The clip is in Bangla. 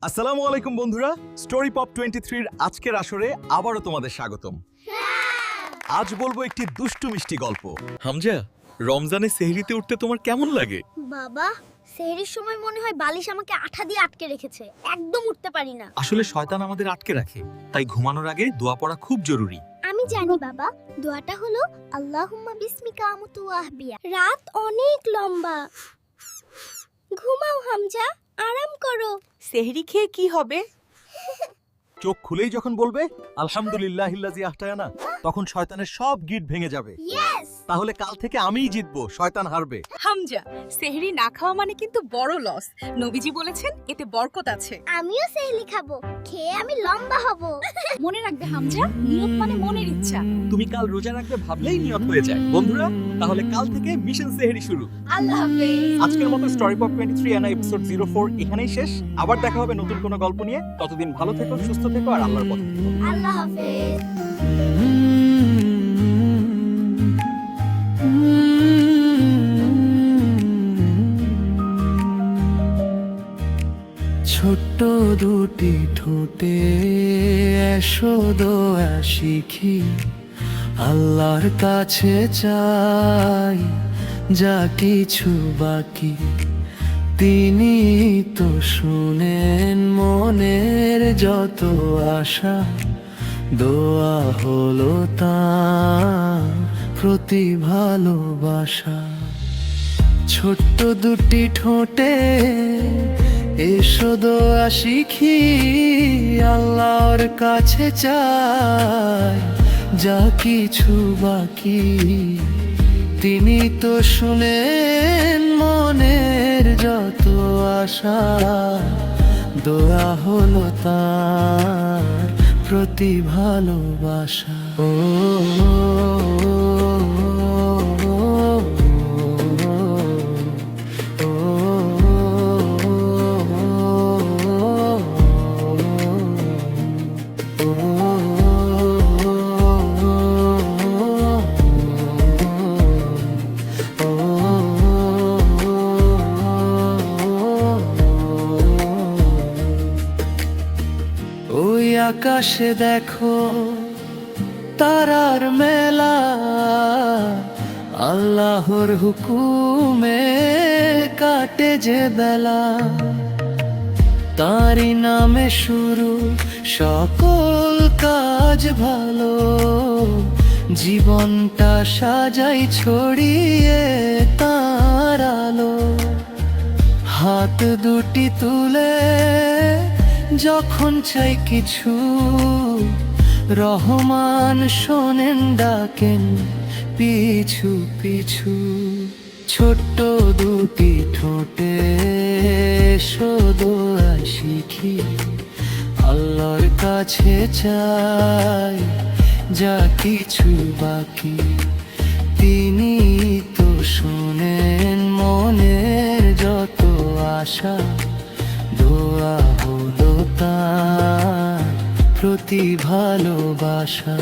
আসসালামু আলাইকুম বন্ধুরা, স্টোরি পপ 23 এর আজকের আসরে আবারও তোমাদের স্বাগতম। আজ বলবো একটি দুষ্টু মিষ্টি গল্প। হামজা, রমজানে সেহরিতে উঠতে তোমার কেমন লাগে? বাবা, সেহরির সময় মনে হয় বালিশ আমাকে আঠা দিয়ে আটকে রেখেছে, একদম উঠতে পারি না। আসলে শয়তান আমাদের আটকে রাখে, তাই ঘুমানোর আগে দোয়া পড়া খুব জরুরি। আমি জানি বাবা, দোয়াটা হলো আল্লাহুম্মা বিসমিকা আমুতু ওয়া আহবিয়া। রাত অনেক লম্বা, ঘুমাও হামজা, আরাম করো। সেহরি খেয়ে কি হবে? চোখ খুলেই যখন বলবে আলহামদুলিল্লাহিল্লাযী আহতায়ানা, তখন শয়তানের সব গিট ভেঙে যাবে। ইয়েস! তাহলে কাল থেকে আমিই জিতবো, শয়তান হারবে। হামজা, সেহরি না খাওয়া মানে কিন্তু বড় লস। নবীজি বলেছেন এতে বরকত আছে। আমিও সেহরি খাবো, খেয়ে আমি লম্বা হব। মনে রাখবে হামজা, নিয়ত মানে মনের ইচ্ছা। তুমি কাল রোজা রাখবে ভাবলেই নিয়ত হয়ে যায়। বন্ধুরা, তাহলে কাল থেকে মিশন সেহরি শুরু। আল্লাহ হাফেজ। আজকের মতো স্টোরি পপ 23 এনা এপিসোড 04 এখানেই শেষ। আবার দেখা হবে নতুন কোনো গল্প নিয়ে। ততদিন ভালো থেকো, সুস্থ থেকো আর আল্লাহর পথে থেকো। আল্লাহ হাফেজ। ছোট্ট দুটি ঠোঁটে এসো দোয়া শিখি, আল্লাহর কাছে চাই যা কিছু বাকি, তিনি তো শুনেন মনের যত আশা, দোয়া হলো তার প্রতি ভালোবাসা। ছোট্ট দুটি ঠোঁটে এসো দোয়া শিখি, আল্লাহর কাছে চাই যা কিছু বাকি, তিনি তো শুনেন মনের যত আশা, দোয়া হলো তার প্রতি ভালোবাসা। ও ওই আকাশে দেখো তারার মেলা, আল্লাহর হুকুমে কাটে যে বেলা, তারই নামে শুরু সকল কাজ ভালো, জীবনটা সাজাই ছড়িয়ে তার আলো। হাত দুটি তুলে যখন চাই কিছু, রহমান শোনেন ডাকেন পিছু পিছু। ছোট্ট দুটি ঠোঁটে এসো দোয়া শিখি, আল্লাহর কাছে চাই যা কিছু বাকি, তিনি তো শোনেন মনের যত আশা, দোয়া হলো তার প্রতি ভালোবাসা।